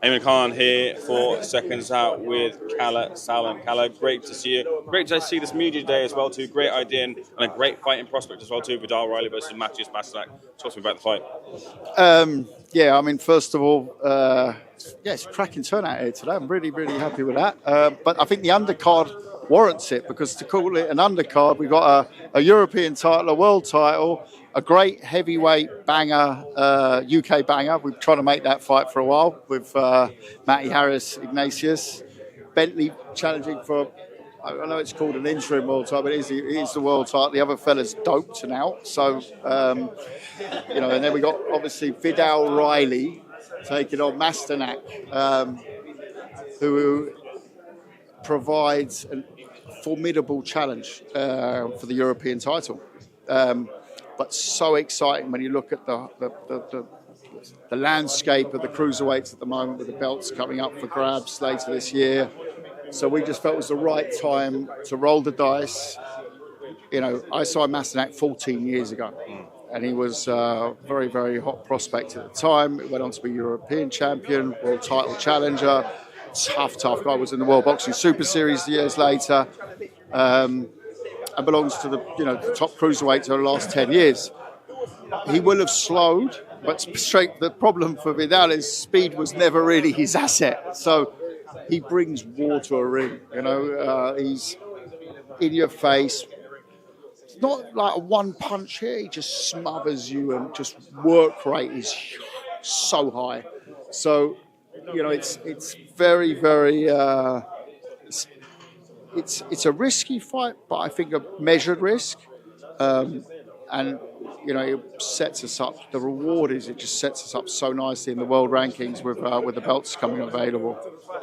Eamon Khan here for Seconds Out with Kalle Sauerland. Kalle, great to see you. Great to see this media day as well too. Great idea and a great fighting prospect as well too. Vidal Riley versus Matty. Talk to me about the fight. Yeah, I mean, first of all, it's a cracking turnout here today. I'm really, really happy with that. But I think the undercard warrants it, because to call it an undercard, we've got a European title, a world title, a great heavyweight banger, UK banger. We've been trying to make that fight for a while with Matty Harris Ignatius. Bentley challenging for, I know it's called an interim world title, but it is the world title. The other fella's doped and out. So, and then we got obviously Vidal Riley taking on Masternak, who provides a formidable challenge for the European title. But so exciting when you look at the landscape of the cruiserweights at the moment, with the belts coming up for grabs later this year. So we just felt it was the right time to roll the dice. I signed Masternak 14 years ago, and he was a very, very hot prospect at the time. He went on to be European champion, world title challenger. Tough guy. Was in the World Boxing Super Series years later. And belongs to the top cruiserweight over the last 10 years. He will have slowed, but the problem for Vidal is speed was never really his asset. So he brings war to a ring. He's in your face. It's not like a one punch here. He just smothers you, and just work rate is so high. So it's very, very. It's a risky fight, but I think a measured risk. It sets us up. The reward is it just sets us up so nicely in the world rankings with the belts coming available.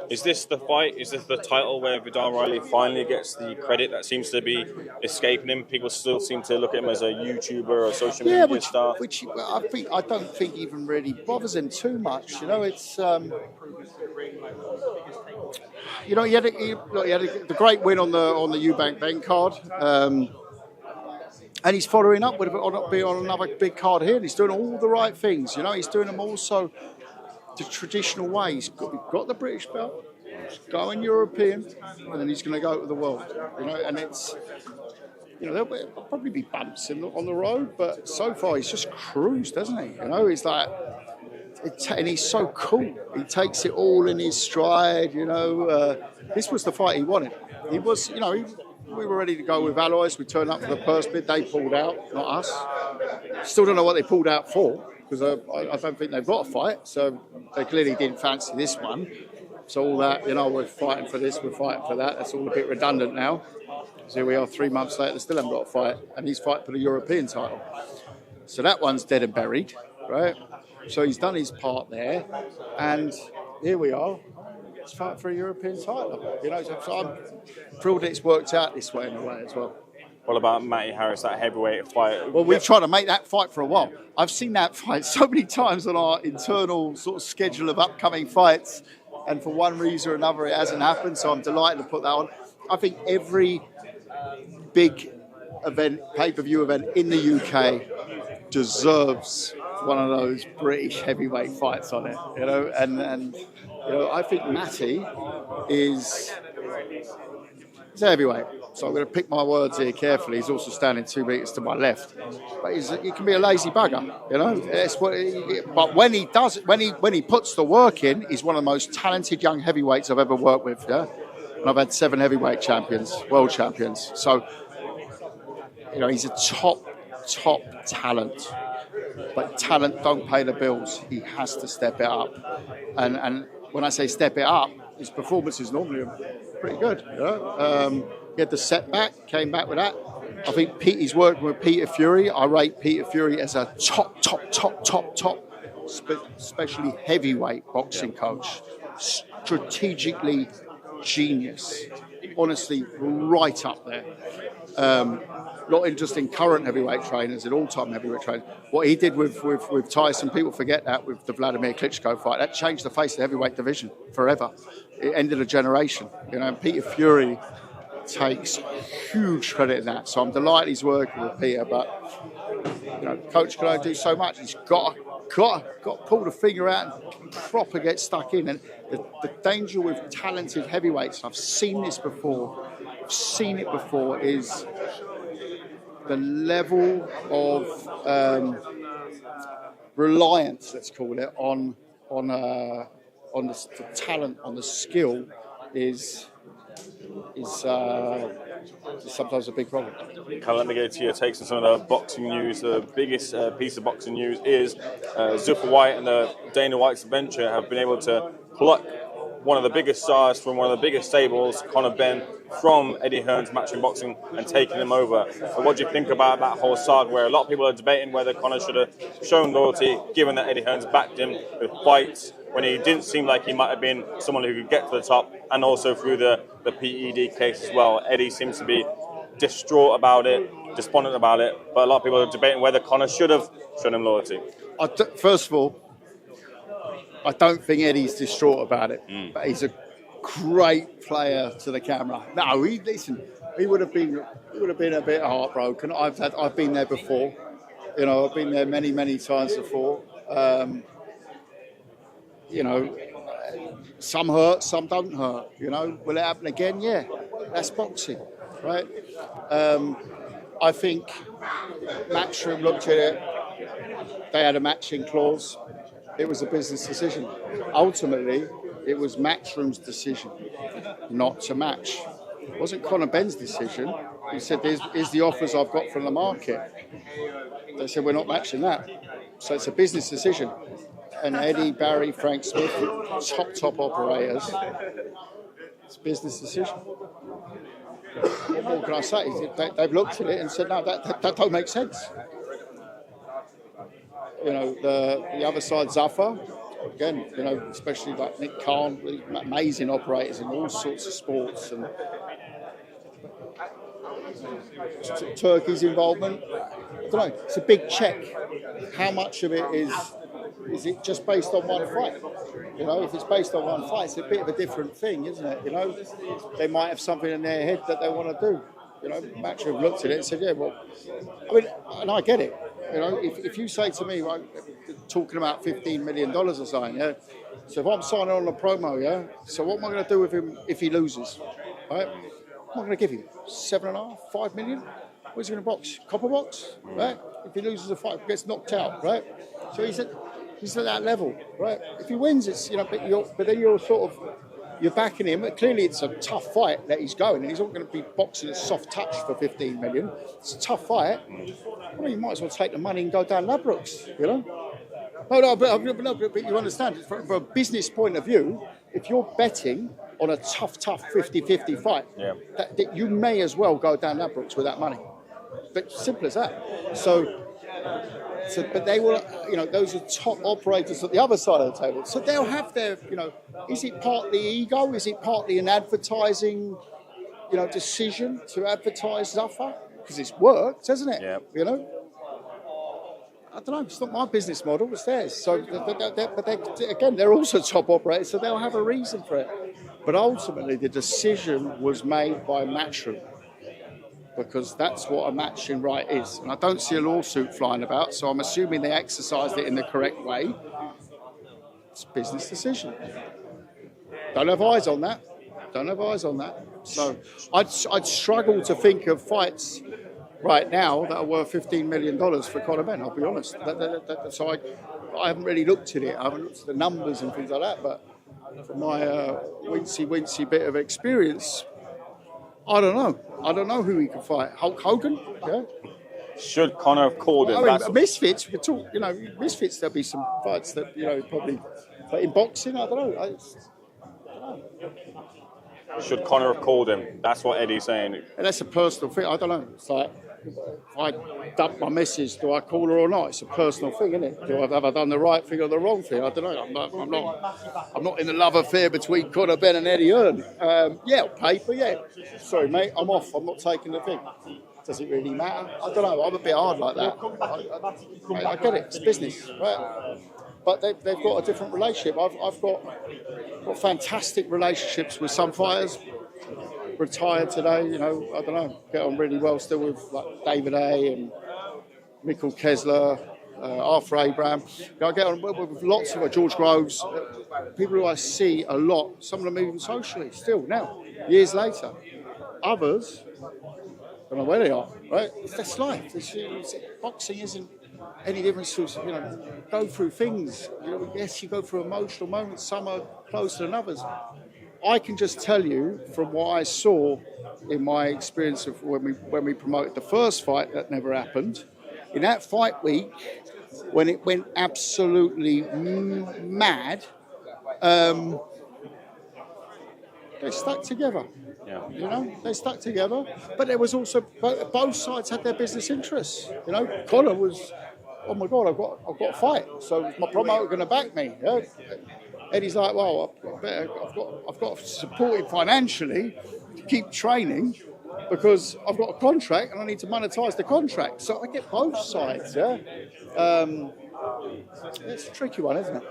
Is this the fight? Is this the title where Vidal Riley finally gets the credit that seems to be escaping him? People still seem to look at him as a YouTuber or a social media star. Which I don't think even really bothers him too much. It's. He had the great win on the Eubank Benn card, and he's following up with on another big card here. And he's doing all the right things. He's doing them also the traditional way. He's got the British belt, he's going European, and then he's going to go to the world. And it's there'll probably be bumps on the road, but so far he's just cruised, doesn't he? He's like. And he's so cool. He takes it all in his stride. This was the fight he wanted. He was, we were ready to go with alloys. We turned up for the purse bid. They pulled out, not us. Still don't know what they pulled out for, because I don't think they've got a fight. So they clearly didn't fancy this one. So all that, we're fighting for this, we're fighting for that. That's all a bit redundant now. So here we are 3 months later, they still haven't got a fight. And he's fighting for the European title. So that one's dead and buried, right? So he's done his part there, and here we are. Let's fight for a European title. So I'm thrilled it's worked out this way in a way as well. What about Matty Harris, that heavyweight fight? Well, we've tried to make that fight for a while. I've seen that fight so many times on our internal sort of schedule of upcoming fights, and for one reason or another it hasn't happened, so I'm delighted to put that on. I think every big event, pay-per-view event in the UK deserves one of those British heavyweight fights on it, and I think Matty is a heavyweight, so I'm going to pick my words here carefully. He's also standing 2 meters to my left, but he can be a lazy bugger, but when he does, when he puts the work in, he's one of the most talented young heavyweights I've ever worked with, and I've had 7 heavyweight champions, world champions, so he's a top talent. But talent don't pay the bills. He has to step it up. And when I say step it up, his performance is normally pretty good. He had the setback, came back with that. I think he's working with Peter Fury. I rate Peter Fury as a top, especially heavyweight boxing coach. Strategically genius. Honestly, right up there. Not just in current heavyweight trainers, in all-time heavyweight trainers. What he did with Tyson, people forget that, with the Vladimir Klitschko fight, that changed the face of the heavyweight division forever. It ended a generation. And Peter Fury takes huge credit in that. So I'm delighted he's working with Peter, but coach can only do so much. He's got got to pull the finger out and proper get stuck in. And the danger with talented heavyweights, I've seen this before, is the level of reliance, let's call it, on the talent, on the skill, is sometimes a big problem. Kalle, let me go to your takes on some of the boxing news. The biggest piece of boxing news is Zuffa White and the Dana White's venture have been able to pluck one of the biggest stars from one of the biggest stables, Conor Benn, from Eddie Hearn's Matchroom Boxing and taking him over. And what do you think about that whole saga where a lot of people are debating whether Conor should have shown loyalty, given that Eddie Hearn's backed him with fights when he didn't seem like he might have been someone who could get to the top, and also through the PED case as well. Eddie seems to be distraught about it, despondent about it, but a lot of people are debating whether Conor should have shown him loyalty. First of all, I don't think Eddie's distraught about it, but he's a great player to the camera. No, he would have been a bit heartbroken. I've been there before, I've been there many times before. Some hurt, some don't hurt. Will it happen again? Yeah, that's boxing, right? I think Matchroom looked at it. They had a matching clause. It was a business decision. Ultimately, it was Matchroom's decision not to match. It wasn't Conor Benn's decision. He said, here's the offers I've got from the market. They said, we're not matching that. So it's a business decision. And Eddie, Barry, Frank Smith, top operators, it's a business decision. What more can I say? They've looked at it and said, no, that don't make sense. The other side, Zuffa, again, especially like Nick Khan, amazing operators in all sorts of sports, and Turkey's involvement. I don't know. It's a big check. How much of it is it just based on one fight? If it's based on one fight, it's a bit of a different thing, isn't it? They might have something in their head that they want to do. Matchroom looked at it and said, yeah, well, and I get it. If you say to me, right, talking about $15 million or something, yeah. So if I'm signing on a promo, yeah. So what am I going to do with him if he loses, right? What am I going to give him? 7.5, 5 million? Where's he going to box? Copper box, right? If he loses a fight, gets knocked out, right? So he's at that level, right? If he wins, it's but then you're backing him. Clearly, it's a tough fight that he's going, and he's not going to be boxing a soft touch for 15 million. It's a tough fight. Well, you might as well take the money and go down Ladbrokes, No, but you understand, from a business point of view, if you're betting on a tough 50-50 fight, that you may as well go down Ladbrokes with that money. But simple as that. So, but they will, those are top operators at the other side of the table. So they'll have their, is it partly ego? Is it partly an advertising, decision to advertise Zuffa? Because it's worked, hasn't it? Yeah. I don't know. It's not my business model. It's theirs. So, they're also top operators, so they'll have a reason for it. But ultimately, the decision was made by Matchroom, because that's what a matching right is. And I don't see a lawsuit flying about, so I'm assuming they exercised it in the correct way. It's a business decision. Don't have eyes on that. So I'd struggle to think of fights right now that are worth $15 million for Conor Benn, I'll be honest. So I haven't really looked at it. I haven't looked at the numbers and things like that, but from my wincy bit of experience, I don't know who he could fight. Hulk Hogan? Yeah. Should Conor have called him? Misfits, we could talk, misfits, there'll be some fights that, probably, but in boxing, I don't know. Should Conor have called him? That's what Eddie's saying. And that's a personal thing. I don't know. It's like, if I dump my missus, do I call her or not? It's a personal thing, isn't it? Have I done the right thing or the wrong thing? I don't know. I'm not in a love affair between Conor Benn and Eddie Hearn. On paper, yeah. Sorry, mate, I'm off. I'm not taking the thing. Does it really matter? I don't know. I'm a bit hard like that. I get it. It's business, right? But they've got a different relationship. I've got fantastic relationships with some fighters. Retired today, I don't know, get on really well still with like David A and Mikkel Kessler, Arthur Abraham. I get on with lots of George Groves, people who I see a lot. Some of them even socially still now, years later. Others, I don't know where they are. Right? That's life. Boxing isn't any difference to, go through things. Yes, you go through emotional moments. Some are closer than others. I can just tell you from what I saw in my experience of when we promoted the first fight that never happened. In that fight week, when it went absolutely mad, they stuck together. Yeah. They stuck together. But there was also both sides had their business interests. Conor was, oh my God, I've got a fight, so is my promoter going to back me? Yeah? Eddie's like, well, I've got to support him financially to keep training because I've got a contract and I need to monetize the contract. So I get both sides. Yeah, it's a tricky one, isn't it?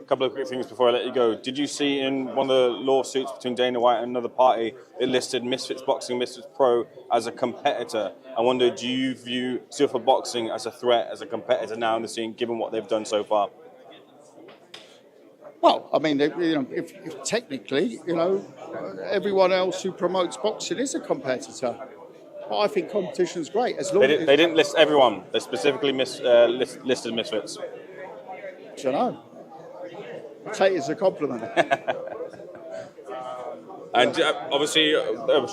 A couple of quick things before I let you go. Did you see in one of the lawsuits between Dana White and another party, it listed Misfits Boxing, Misfits Pro as a competitor? I wonder, do you view Super Boxing as a threat, as a competitor now in the scene, given what they've done so far? Well, I mean, if technically, everyone else who promotes boxing is a competitor. But I think competition's great. As long they didn't list everyone. They specifically listed Misfits. I don't know. I'll take it as a compliment. And obviously,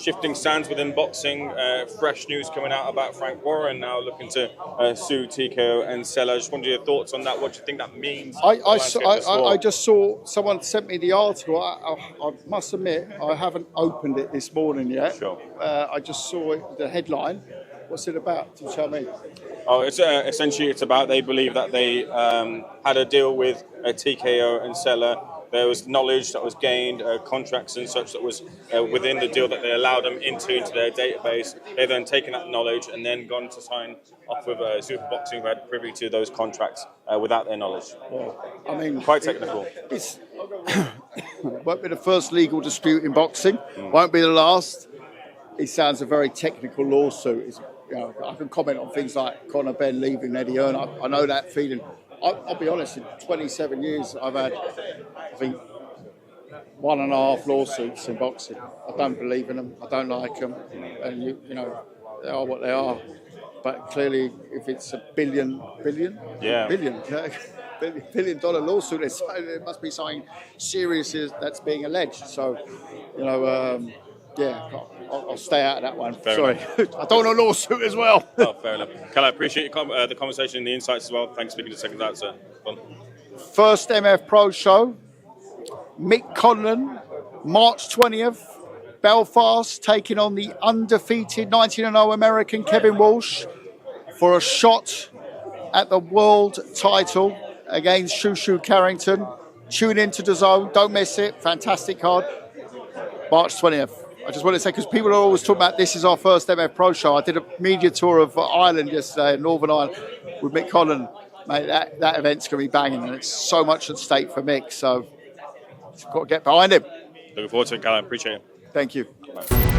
shifting sands within boxing. Fresh news coming out about Frank Warren now looking to sue TKO and Sella. I just wonder your thoughts on that. What do you think that means? I just saw someone sent me the article. I must admit, I haven't opened it this morning yet. Sure. I just saw the headline. What's it about? Can you tell me? Oh, it's essentially it's about they believe that they had a deal with TKO and Sella. There was knowledge that was gained, contracts and such that was within the deal that they allowed them into their database. They've then taken that knowledge and then gone to sign off with Super Boxing, who had privy to those contracts without their knowledge. Well, I mean, quite technical. It's won't be the first legal dispute in boxing. Won't be the last. It sounds a very technical lawsuit. I can comment on things like Conor Benn leaving Eddie Hearn. I know that feeling. I'll be honest, in 27 years, I've had, I think, 1.5 lawsuits in boxing. I don't believe in them. I don't like them. And, they are what they are. But clearly, if it's a billion dollar lawsuit, there must be something serious that's being alleged. So, I'll stay out of that one. Sorry. I don't want a lawsuit as well. Oh, fair enough. Kalle, I appreciate the conversation and the insights as well. Thanks for speaking to Seconds Out, sir. Fun. First MF Pro show. Mick Conlon, March 20th, Belfast, taking on the undefeated 19-0 American Kevin Walsh for a shot at the world title against Shushu Carrington. Tune into the zone. Don't miss it. Fantastic card. March 20th. I just want to say, because people are always talking about this is our first MF Pro show. I did a media tour of Ireland yesterday, Northern Ireland, with Mick Conlon. Mate, that event's going to be banging, and it's so much at stake for Mick, so you've got to get behind him. Looking forward to it, Kalle. Appreciate it. Thank you. Bye.